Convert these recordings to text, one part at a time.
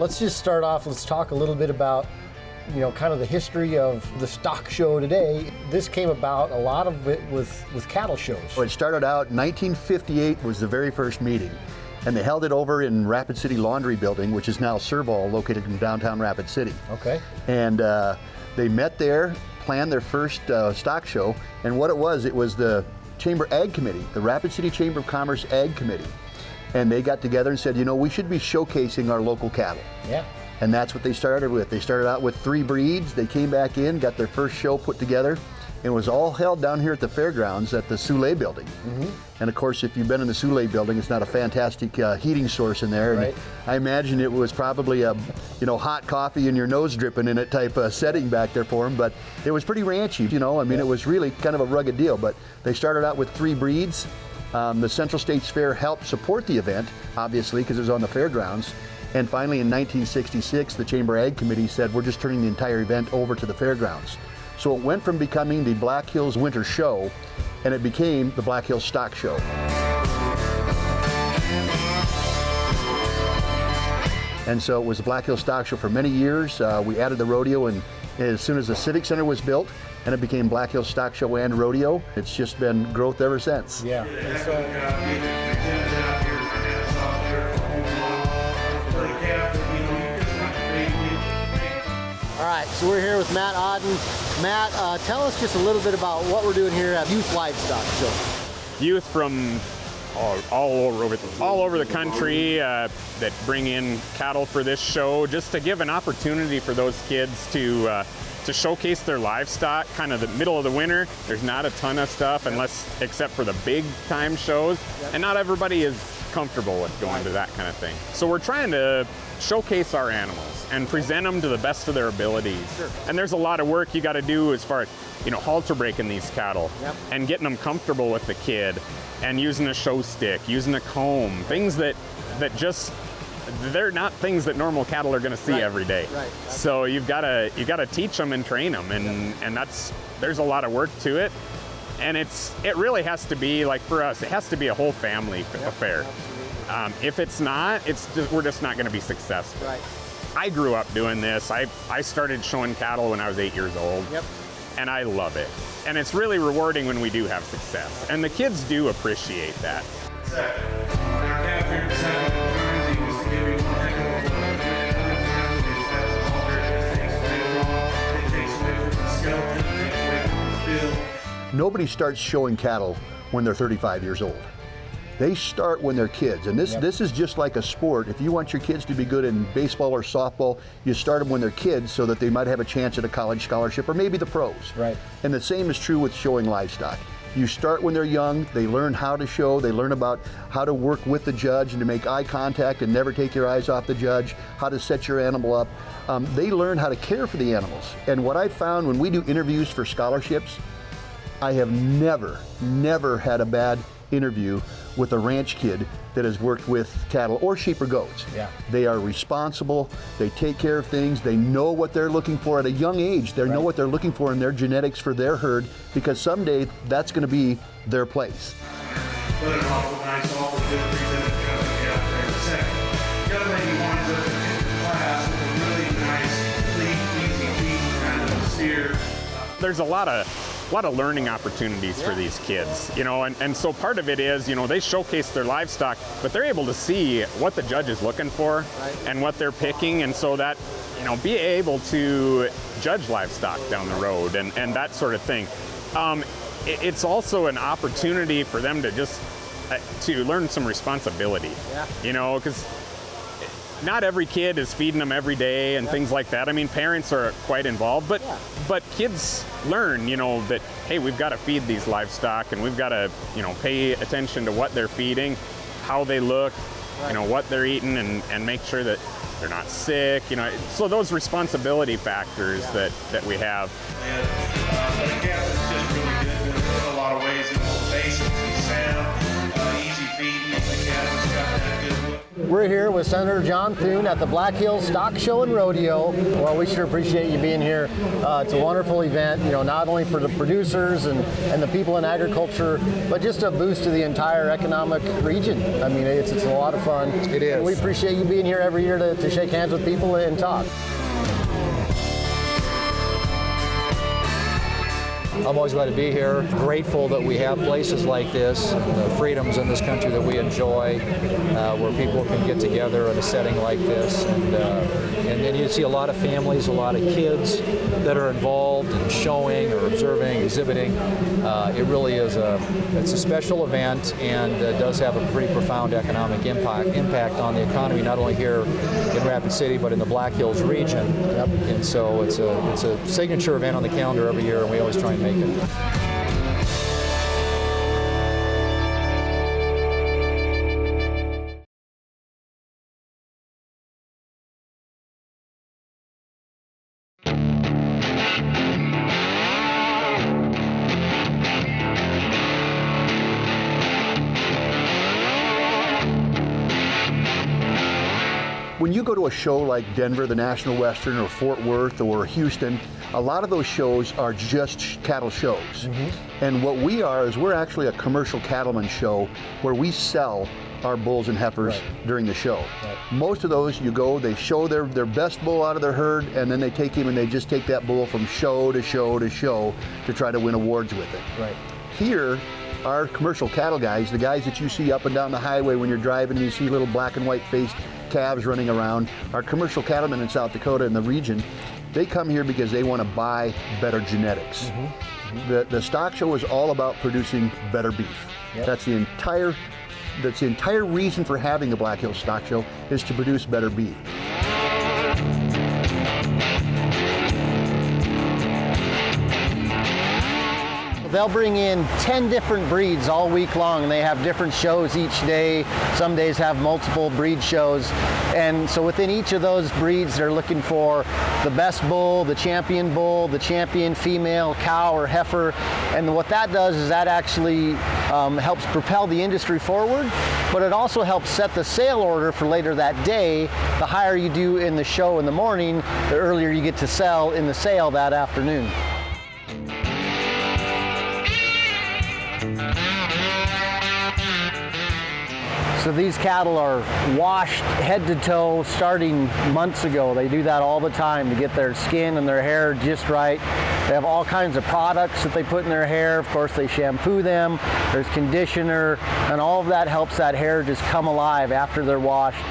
let's just start off. Let's talk a little bit about, you know, kind of the history of the stock show today. This came about, a lot of it with cattle shows. Well, it started out, 1958 was the very first meeting. And they held it over in Rapid City Laundry Building, which is now Serval, located in downtown Rapid City. Okay. And they met there, planned their first stock show. And what it was the Chamber Ag Committee, the Rapid City Chamber of Commerce Ag Committee. And they got together and said, you know, we should be showcasing our local cattle. Yeah. And that's what they started with. They started out with 3 breeds. They came back in, got their first show put together. It was all held down here at the fairgrounds at the Soule building. Mm-hmm. And of course, if you've been in the Soule building, it's not a fantastic heating source in there. Right. And I imagine it was probably a, you know, hot coffee and your nose dripping in it type of setting back there for them. But it was pretty ranchy, you know. I mean, It was really kind of a rugged deal. But they started out with 3 breeds. The Central States Fair helped support the event, obviously, because it was on the fairgrounds. And finally, in 1966, the Chamber Ag Committee said, we're just turning the entire event over to the fairgrounds. So it went from becoming the Black Hills Winter Show, and it became the Black Hills Stock Show. And so it was the Black Hills Stock Show for many years. We added the rodeo, and as soon as the Civic Center was built, and it became Black Hills Stock Show and Rodeo, it's just been growth ever since. Yeah. All right, so we're here with Matt Odden. Matt, tell us just a little bit about what we're doing here at Youth Livestock Show. Youth from all over the country that bring in cattle for this show, just to give an opportunity for those kids to showcase their livestock. Kind of the middle of the winter, there's not a ton of stuff except for the big time shows, and not everybody is comfortable with going to that kind of thing. So we're trying to showcase our animals and present them to the best of their abilities. Sure. And there's a lot of work you got to do as far as, you know, halter breaking these cattle and getting them comfortable with the kid, and using a show stick, using a comb, things that just, they're not things that normal cattle are going to see every day. Right. So you got to teach them and train them, and there's a lot of work to it. And it really has to be, like for us, it has to be a whole family affair. If it's not, we're just not going to be successful. Right. I grew up doing this. I started showing cattle when I was 8 years old. Yep. And I love it. And it's really rewarding when we do have success. And the kids do appreciate that. Nobody starts showing cattle when they're 35 years old. They start when they're kids, and this is just like a sport. If you want your kids to be good in baseball or softball, you start them when they're kids so that they might have a chance at a college scholarship or maybe the pros. Right. And the same is true with showing livestock. You start when they're young, they learn how to show, they learn about how to work with the judge and to make eye contact and never take your eyes off the judge, how to set your animal up. They learn how to care for the animals. And what I found when we do interviews for scholarships, I have never had a bad interview with a ranch kid that has worked with cattle or sheep or goats. Yeah. They are responsible, they take care of things, they know what they're looking for at a young age. They know what they're looking for in their genetics for their herd, because someday that's going to be their place. Put it off with nice all the good presented company out there in a second. Young lady winds up in class with a really nice, clean, easy feed kind of steer. There's a lot of learning opportunities for these kids, you know, and so part of it is, you know, they showcase their livestock, but they're able to see what the judge is looking for and what they're picking, and so that, you know, be able to judge livestock down the road and that sort of thing. It's also an opportunity for them to just to learn some responsibility, you know, because not every kid is feeding them every day and things like that. I mean, parents are quite involved, but kids learn, you know, that, hey, we've got to feed these livestock, and we've got to, you know, pay attention to what they're feeding, how they look, you know, what they're eating, and make sure that they're not sick, you know. So those responsibility factors that we have. And the calf is just really good in a lot of ways. It's basic, it's sound, easy feeding. The calf has got that good look. We're here with Senator John Thune at the Black Hills Stock Show and Rodeo. Well, we sure appreciate you being here. It's a wonderful event, not only for the producers and the people in agriculture, but just a boost to the entire economic region. I mean, it's a lot of fun. It is. And we appreciate you being here every year to shake hands with people and talk. I'm always glad to be here. Grateful that we have places like this, the freedoms in this country that we enjoy, where people can get together in a setting like this. And then you see a lot of families, a lot of kids that are involved in showing or observing, exhibiting. It really is it's a special event, and does have a pretty profound economic impact on the economy, not only here in Rapid City, but in the Black Hills region. Yep. And so it's a signature event on the calendar every year, and we always try and make it. When you go to a show like Denver, the National Western, or Fort Worth, or Houston, a lot of those shows are just cattle shows. Mm-hmm. And what we are is we're actually a commercial cattleman show where we sell our bulls and heifers during the show. Right. Most of those, you go, they show their best bull out of their herd, and then they take him and they just take that bull from show to show to show to try to win awards with it. Right. Here, our commercial cattle guys, the guys that you see up and down the highway when you're driving and you see little black and white faced calves running around, our commercial cattlemen in South Dakota and the region, they come here because they want to buy better genetics. Mm-hmm. Mm-hmm. The stock show is all about producing better beef. Yep. That's the entire reason for having the Black Hills Stock Show, is to produce better beef. They'll bring in 10 different breeds all week long, and they have different shows each day. Some days have multiple breed shows. And so within each of those breeds, they're looking for the best bull, the champion female, cow or heifer. And what that does is that actually helps propel the industry forward, but it also helps set the sale order for later that day. The higher you do in the show in the morning, the earlier you get to sell in the sale that afternoon. So these cattle are washed head to toe starting months ago. They do that all the time to get their skin and their hair just right. They have all kinds of products that they put in their hair. Of course, they shampoo them. There's conditioner, and all of that helps that hair just come alive after they're washed.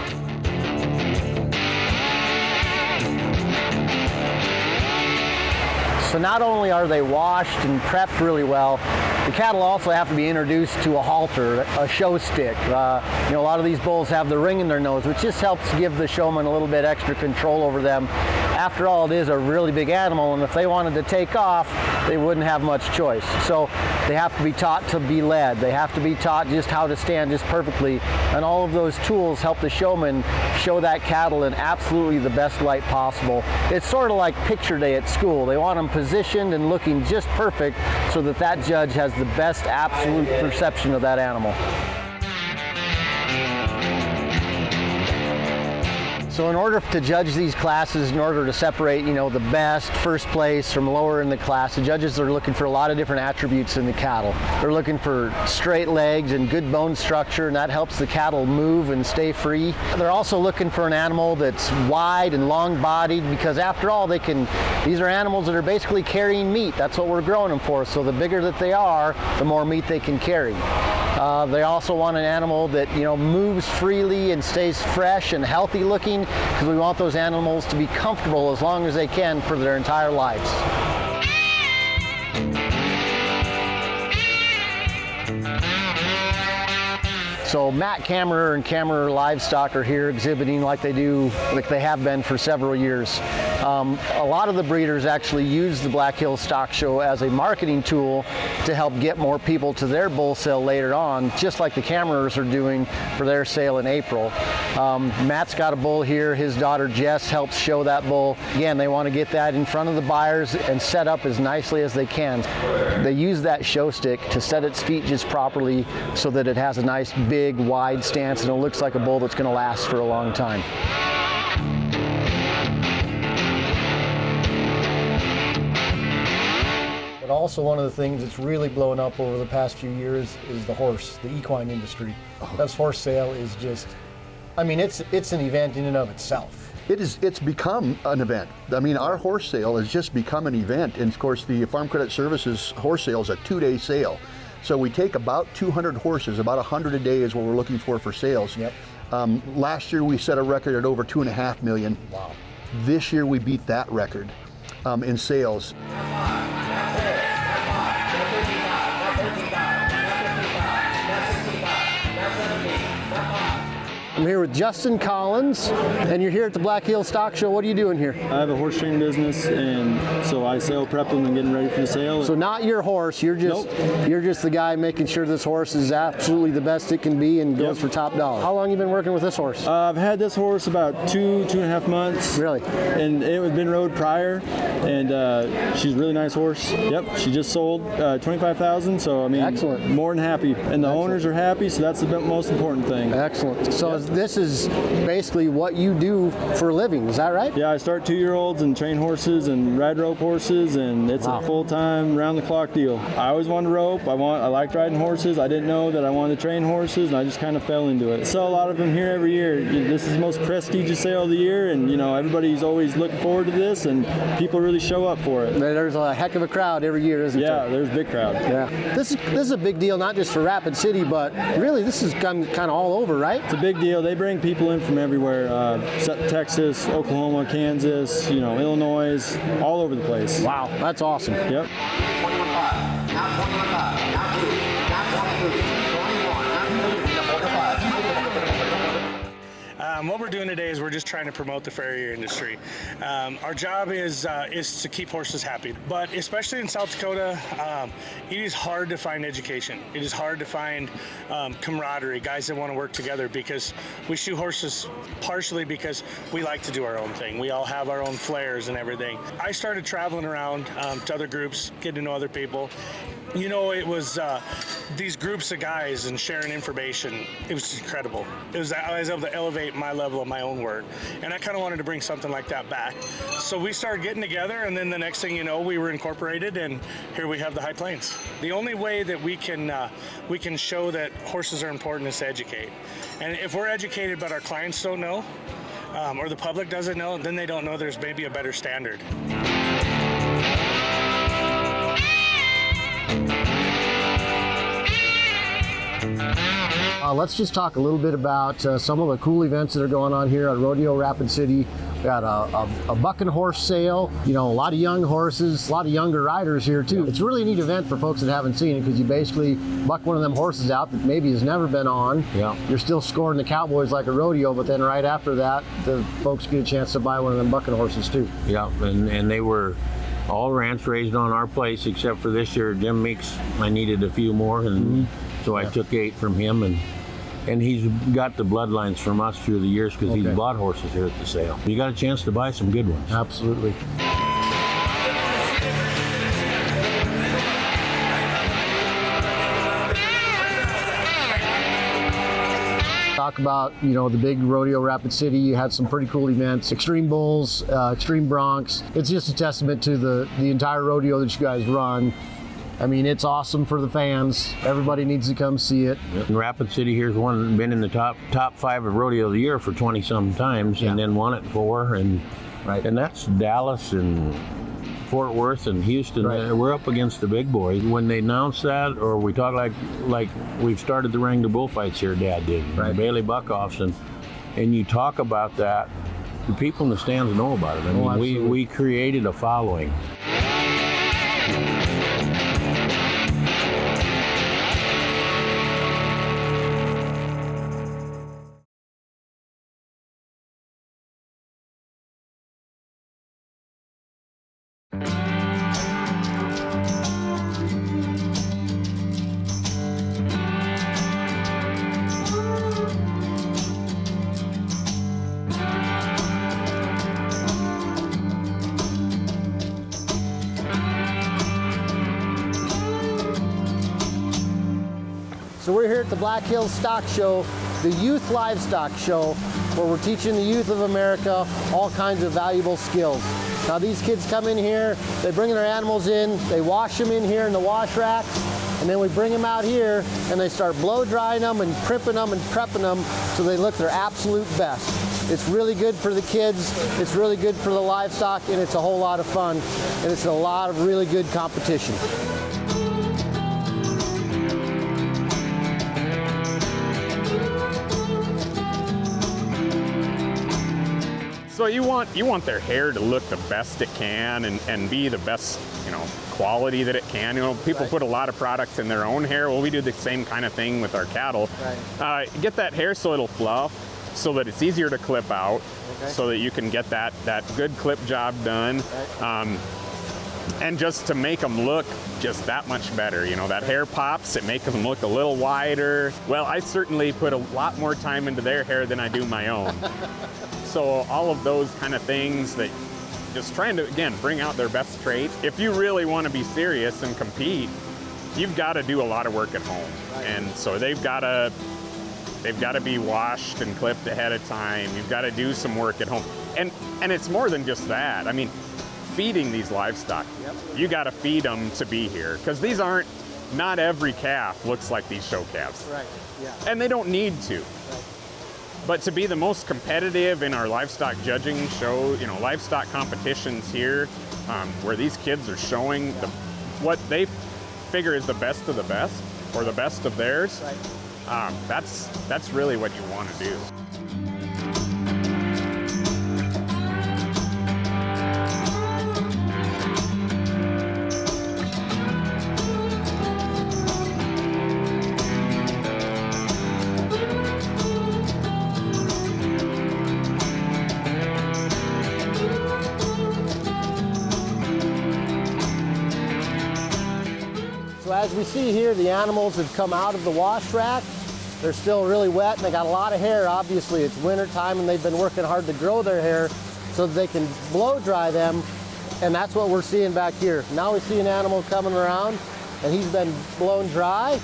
So not only are they washed and prepped really well, the cattle also have to be introduced to a halter, a show stick. A lot of these bulls have the ring in their nose, which just helps give the showman a little bit extra control over them. After all, it is a really big animal, and if they wanted to take off, they wouldn't have much choice. So they have to be taught to be led. They have to be taught just how to stand just perfectly, and all of those tools help the showman show that cattle in absolutely the best light possible. It's sort of like picture day at school. They want them positioned and looking just perfect so that that judge has the best absolute perception of that animal. So in order to judge these classes, in order to separate, the best first place from lower in the class, the judges are looking for a lot of different attributes in the cattle. They're looking for straight legs and good bone structure, and that helps the cattle move and stay free. They're also looking for an animal that's wide and long-bodied, because after all, these are animals that are basically carrying meat. That's what we're growing them for. So the bigger that they are, the more meat they can carry. They also want an animal that moves freely and stays fresh and healthy looking, because we want those animals to be comfortable as long as they can for their entire lives. So Matt Kammerer and Kammerer Livestock are here exhibiting like they have been for several years. A lot of the breeders actually use the Black Hills Stock Show as a marketing tool to help get more people to their bull sale later on, just like the Kammerers are doing for their sale in April. Matt's got a bull here. His daughter Jess helps show that bull. Again, they want to get that in front of the buyers and set up as nicely as they can. They use that show stick to set its feet just properly so that it has a nice big big, wide stance, and it looks like a bull that's going to last for a long time. But also one of the things that's really blown up over the past few years is the horse, the equine industry. This horse sale is just, I mean, it's an event in and of itself. It's become an event. I mean, our horse sale has just become an event. And of course, the Farm Credit Services horse sale is a 2-day sale. So we take about 200 horses, about 100 a day is what we're looking for sales. Yep. Last year we set a record at over 2.5 million. Wow. This year we beat that record in sales. I'm here with Justin Collins, and you're here at the Black Hills Stock Show. What are you doing here? I have a horse training business, and so I sale prep them and getting ready for the sale. So not your horse, you're just you're just the guy making sure this horse is absolutely the best it can be and goes for top dollar. How long have you been working with this horse? I've had this horse about 2.5 months. Really? And it had been rode prior, and she's a really nice horse. Yep, she just sold $25,000, so I mean, excellent. More than happy. And the owners are happy, so that's the most important thing. Excellent. So this is basically what you do for a living, is that right? Yeah, I start 2-year-olds and train horses and ride rope horses, and it's a full-time, round-the-clock deal. I always wanted to rope. I liked riding horses. I didn't know that I wanted to train horses, and I just kind of fell into it. I sell a lot of them here every year. This is the most prestigious sale of the year, and you know everybody's always looking forward to this, and people really show up for it. There's a heck of a crowd every year, isn't there? Yeah, there's a big crowd. Yeah. This is a big deal, not just for Rapid City, but really this is kind of all over, right? It's a big deal. They bring people in from everywhere, Texas, Oklahoma, Kansas, you know, Illinois, all over the place. Wow, that's awesome. Yep. What we're doing today is we're just trying to promote the farrier industry. Our job is to keep horses happy, but especially in South Dakota, it is hard to find education. It is hard to find camaraderie, guys that want to work together, because we shoe horses partially because we like to do our own thing. We all have our own flairs and everything. I started traveling around to other groups, getting to know other people. You know, it was these groups of guys and sharing information. It was incredible. I was able to elevate my level of my own work, and I kind of wanted to bring something like that back. So we started getting together, and then the next thing you know, we were incorporated, and here we have the High Plains. The only way that we can show that horses are important is to educate. And if we're educated but our clients don't know, or the public doesn't know, then they don't know there's maybe a better standard. Let's just talk a little bit about some of the cool events that are going on here at Rodeo Rapid City. We got a bucking horse sale, you know, a lot of young horses, a lot of younger riders here too. It's a really neat event for folks that haven't seen it, because you basically buck one of them horses out that maybe has never been on. Yeah. You're still scoring the cowboys like a rodeo, but then right after that, the folks get a chance to buy one of them bucking horses too. Yeah, and they were all ranch raised on our place, except for this year, Jim Meeks. I needed a few more, and so I took 8 from him, and he's got the bloodlines from us through the years, because he's bought horses here at the sale. You got a chance to buy some good ones. Absolutely. Talk about, you know, the big Rodeo Rapid City. You had some pretty cool events, Extreme Bulls, Extreme Broncs. It's just a testament to the entire rodeo that you guys run. I mean, it's awesome for the fans. Everybody needs to come see it. And Rapid City here's been in the top 5 of Rodeo of the Year for 20-some times, and then won it 4, and that's Dallas and Fort Worth and Houston. We're up against the big boys. When they announced that, or we talk like we've started the Wrangler bullfights here, Dad did, the Bailey Buckoffs, and you talk about that, the people in the stands know about it. I mean, we created a following. So we're here at the Black Hills Stock Show, the Youth Livestock Show, where we're teaching the youth of America all kinds of valuable skills. Now these kids come in here, they bring their animals in, they wash them in here in the wash racks, and then we bring them out here and they start blow drying them and crimping them and prepping them so they look their absolute best. It's really good for the kids, it's really good for the livestock, and it's a whole lot of fun, and it's a lot of really good competition. So you want their hair to look the best it can and be the best, quality that it can. People put a lot of products in their own hair. Well, we do the same kind of thing with our cattle. Get that hair so it'll fluff, so that it's easier to clip out, so that you can get that good clip job done. And just to make them look just that much better. That hair pops, it makes them look a little wider. Well, I certainly put a lot more time into their hair than I do my own. So all of those kind of things, that just trying to, again, bring out their best traits. If you really want to be serious and compete, you've got to do a lot of work at home. And so they've got to be washed and clipped ahead of time. You've got to do some work at home. And it's more than just that. I mean, feeding these livestock, you got to feed them to be here, because not every calf looks like these show calves. And they don't need to. But to be the most competitive in our livestock judging show, livestock competitions here, where these kids are showing what they figure is the best of the best, or the best of theirs, that's really what you want to do. As we see here, the animals have come out of the wash rack. They're still really wet and they got a lot of hair. Obviously it's winter time and they've been working hard to grow their hair so that they can blow dry them, and that's what we're seeing back here. Now we see an animal coming around and he's been blown dry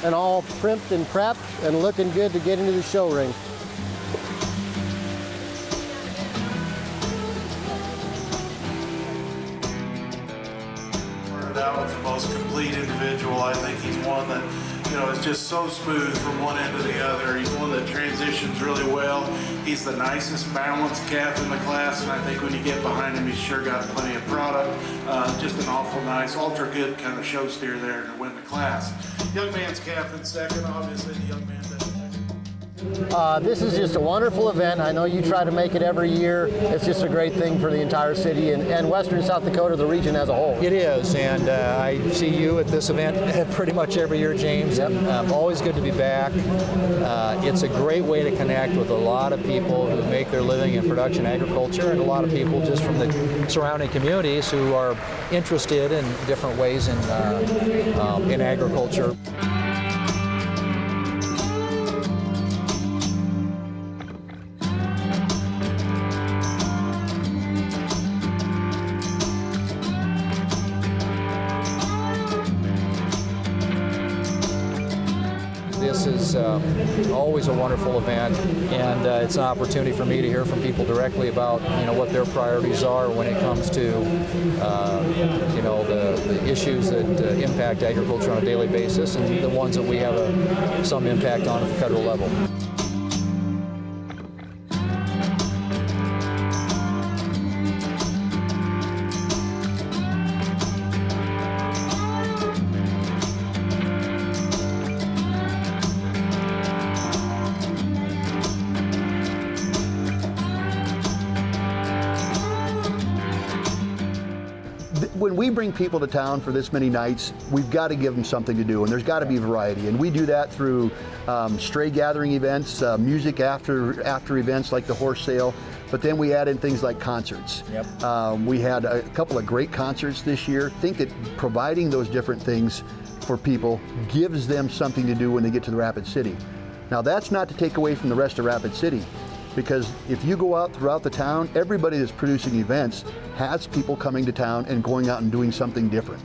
and all primped and prepped and looking good to get into the show ring. Out with the most complete individual. I think he's one that, is just so smooth from one end to the other. He's one that transitions really well. He's the nicest balanced calf in the class, and I think when you get behind him, he's sure got plenty of product. Just an awful nice, ultra good kind of show steer there to win the class. Young man's calf in second, obviously the young man doesn't. This is just a wonderful event. I know you try to make it every year. It's just a great thing for the entire city and western South Dakota, the region as a whole. It is, and I see you at this event pretty much every year, James. Always good to be back. It's a great way to connect with a lot of people who make their living in production agriculture, and a lot of people just from the surrounding communities who are interested in different ways in agriculture. This is always a wonderful event, and it's an opportunity for me to hear from people directly about what their priorities are when it comes to the issues that impact agriculture on a daily basis, and the ones that we have some impact on at the federal level. When we bring people to town for this many nights, we've got to give them something to do, and there's got to be variety. And we do that through stray gathering events, music after events like the horse sale, but then we add in things like concerts. We had a couple of great concerts this year. I think that providing those different things for people gives them something to do when they get to the Rapid City. Now that's not to take away from the rest of Rapid City, because if you go out throughout the town, everybody that's producing events has people coming to town and going out and doing something different.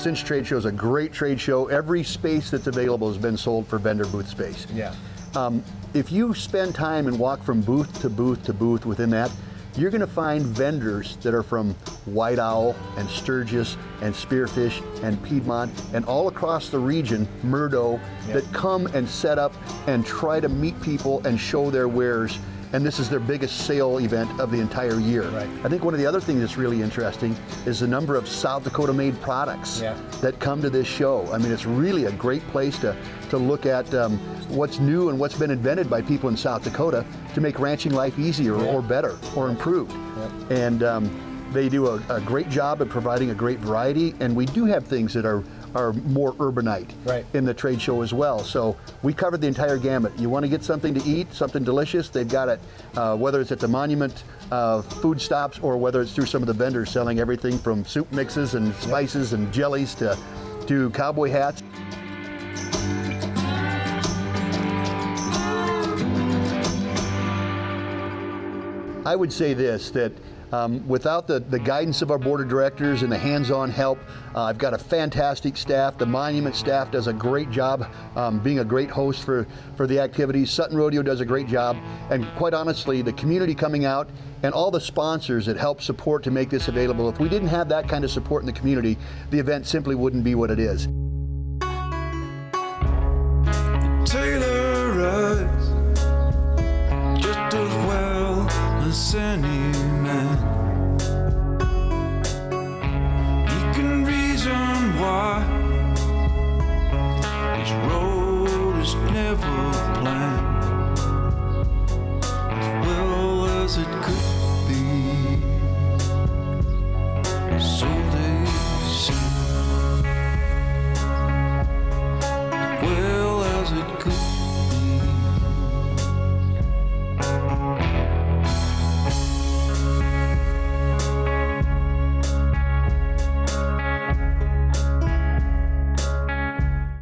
Cinch Trade Show is a great trade show. Every space that's available has been sold for vendor booth space. Yeah. If you spend time and walk from booth to booth to booth within that, you're going to find vendors that are from white owl and sturgis and spearfish and Piedmont and all across the region, Murdo, that come and set up and try to meet people and show their wares. And this is their biggest sale event of the entire year. Right. I think one of the other things that's really interesting is the number of South Dakota made products that come to this show. I mean, it's really a great place to look at what's new and what's been invented by people in South Dakota to make ranching life easier or better or improved. And they do a great job of providing a great variety, and we do have things that are more urbanite in the trade show as well. So we covered the entire gamut. You want to get something to eat, something delicious, they've got it, whether it's at the Monument food stops or whether it's through some of the vendors selling everything from soup mixes and spices and jellies to cowboy hats. I would say this, that without the guidance of our board of directors and the hands-on help, I've got a fantastic staff. The Monument staff does a great job being a great host for the activities. Sutton Rodeo does a great job. And quite honestly, the community coming out and all the sponsors that help support to make this available, if we didn't have that kind of support in the community, the event simply wouldn't be what it is. Taylor rides just as well as any